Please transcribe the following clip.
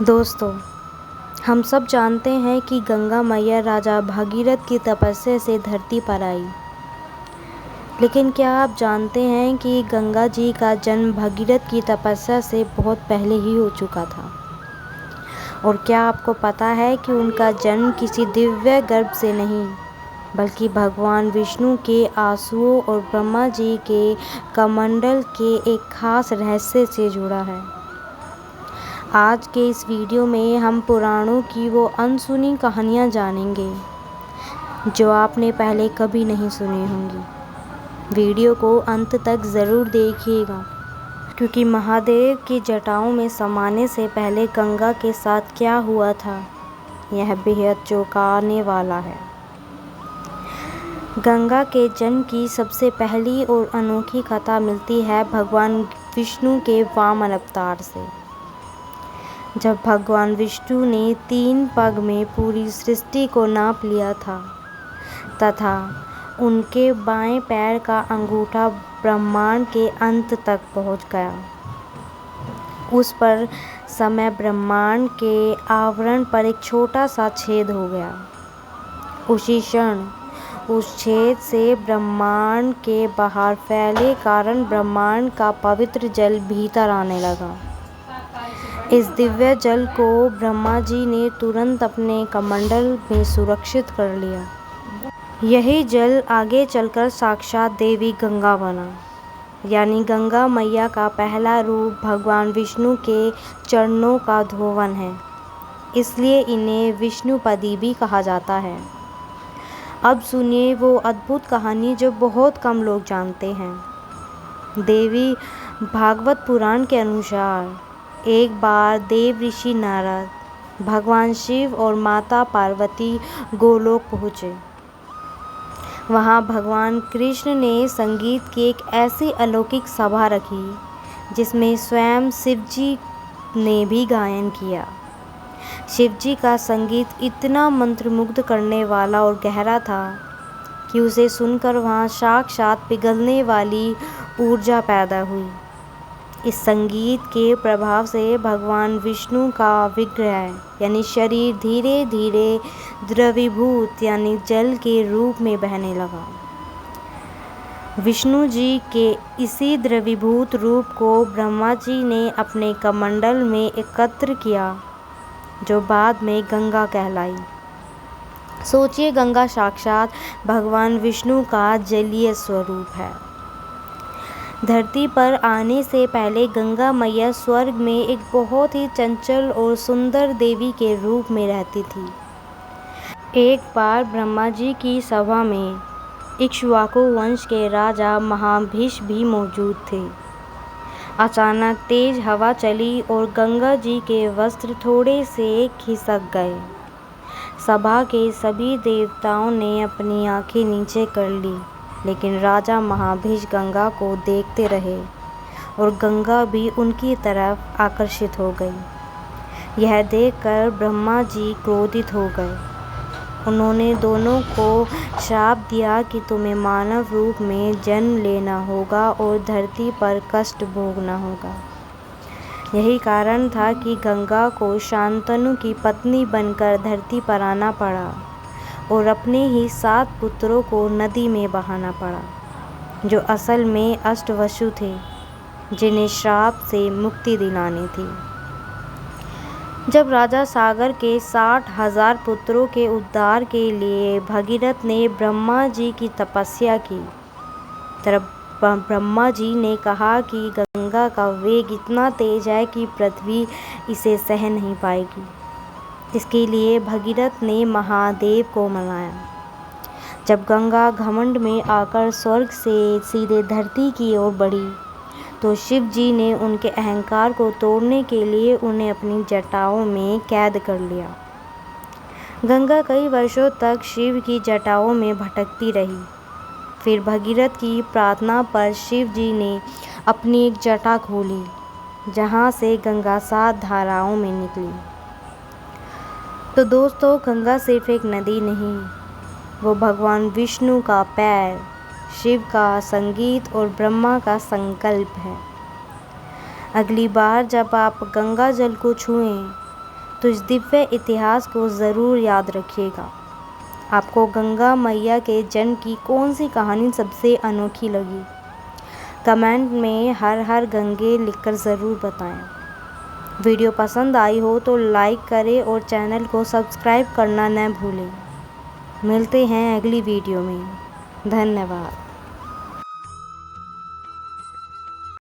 दोस्तों, हम सब जानते हैं कि गंगा मैया राजा भागीरथ की तपस्या से धरती पर आई। लेकिन क्या आप जानते हैं कि गंगा जी का जन्म भगीरथ की तपस्या से बहुत पहले ही हो चुका था? और क्या आपको पता है कि उनका जन्म किसी दिव्य गर्भ से नहीं, बल्कि भगवान विष्णु के आंसुओं और ब्रह्मा जी के कमंडल के एक खास रहस्य से जुड़ा है। आज के इस वीडियो में हम पुराणों की वो अनसुनी कहानियाँ जानेंगे जो आपने पहले कभी नहीं सुनी होंगी। वीडियो को अंत तक ज़रूर देखिएगा, क्योंकि महादेव की जटाओं में समाने से पहले गंगा के साथ क्या हुआ था, यह बेहद चौंकाने वाला है। गंगा के जन्म की सबसे पहली और अनोखी कथा मिलती है भगवान विष्णु के वामन अवतार से। जब भगवान विष्णु ने 3 पग में पूरी सृष्टि को नाप लिया था तथा उनके बाएं पैर का अंगूठा ब्रह्मांड के अंत तक पहुंच गया, उस पर समय ब्रह्मांड के आवरण पर एक छोटा सा छेद हो गया। उसी क्षण उस छेद से ब्रह्मांड के बाहर फैले कारण ब्रह्मांड का पवित्र जल भीतर आने लगा। इस दिव्य जल को ब्रह्मा जी ने तुरंत अपने कमंडल में सुरक्षित कर लिया। यही जल आगे चलकर साक्षात देवी गंगा बना, यानी गंगा मैया का पहला रूप भगवान विष्णु के चरणों का धोवन है। इसलिए इन्हें विष्णुपदी भी कहा जाता है। अब सुनिए वो अद्भुत कहानी जो बहुत कम लोग जानते हैं। देवी भागवत पुराण के अनुसार एक बार देव ऋषि नारद भगवान शिव और माता पार्वती गोलोक पहुँचे। वहाँ भगवान कृष्ण ने संगीत की एक ऐसी अलौकिक सभा रखी जिसमें स्वयं शिवजी ने भी गायन किया। शिवजी का संगीत इतना मंत्रमुग्ध करने वाला और गहरा था कि उसे सुनकर वहाँ साक्षात पिघलने वाली ऊर्जा पैदा हुई। इस संगीत के प्रभाव से भगवान विष्णु का विग्रह यानी शरीर धीरे धीरे द्रवीभूत यानी जल के रूप में बहने लगा। विष्णु जी के इसी द्रवीभूत रूप को ब्रह्मा जी ने अपने कमंडल में एकत्र किया, जो बाद में गंगा कहलाई। सोचिए, गंगा साक्षात भगवान विष्णु का जलीय स्वरूप है। धरती पर आने से पहले गंगा मैया स्वर्ग में एक बहुत ही चंचल और सुंदर देवी के रूप में रहती थी। एक बार ब्रह्मा जी की सभा में इक्ष्वाकु वंश के राजा महाभीष भी मौजूद थे। अचानक तेज हवा चली और गंगा जी के वस्त्र थोड़े से खिसक गए। सभा के सभी देवताओं ने अपनी आंखें नीचे कर ली, लेकिन राजा महाभीष गंगा को देखते रहे और गंगा भी उनकी तरफ आकर्षित हो गई। यह देखकर ब्रह्मा जी क्रोधित हो गए। उन्होंने दोनों को श्राप दिया कि तुम्हें मानव रूप में जन्म लेना होगा और धरती पर कष्ट भोगना होगा। यही कारण था कि गंगा को शांतनु की पत्नी बनकर धरती पर आना पड़ा और अपने ही 7 पुत्रों को नदी में बहाना पड़ा, जो असल में अष्टवसु थे, जिन्हें श्राप से मुक्ति दिलानी थी। जब राजा सागर के 60,000 पुत्रों के उद्धार के लिए भगीरथ ने ब्रह्मा जी की तपस्या की, तब ब्रह्मा जी ने कहा कि गंगा का वेग इतना तेज है कि पृथ्वी इसे सह नहीं पाएगी। इसके लिए भगीरथ ने महादेव को मनाया। जब गंगा घमंड में आकर स्वर्ग से सीधे धरती की ओर बढ़ी, तो शिव जी ने उनके अहंकार को तोड़ने के लिए उन्हें अपनी जटाओं में कैद कर लिया। गंगा कई वर्षों तक शिव की जटाओं में भटकती रही। फिर भगीरथ की प्रार्थना पर शिव जी ने अपनी एक जटा खोली, जहाँ से गंगा 7 धाराओं में निकली। तो दोस्तों, गंगा सिर्फ एक नदी नहीं, वो भगवान विष्णु का पैर, शिव का संगीत और ब्रह्मा का संकल्प है। अगली बार जब आप गंगा जल को छुएं, तो इस दिव्य इतिहास को ज़रूर याद रखिएगा। आपको गंगा मैया के जन्म की कौन सी कहानी सबसे अनोखी लगी? कमेंट में हर हर गंगे लिखकर ज़रूर बताएं। वीडियो पसंद आई हो तो लाइक करें और चैनल को सब्सक्राइब करना न भूलें। मिलते हैं अगली वीडियो में। धन्यवाद।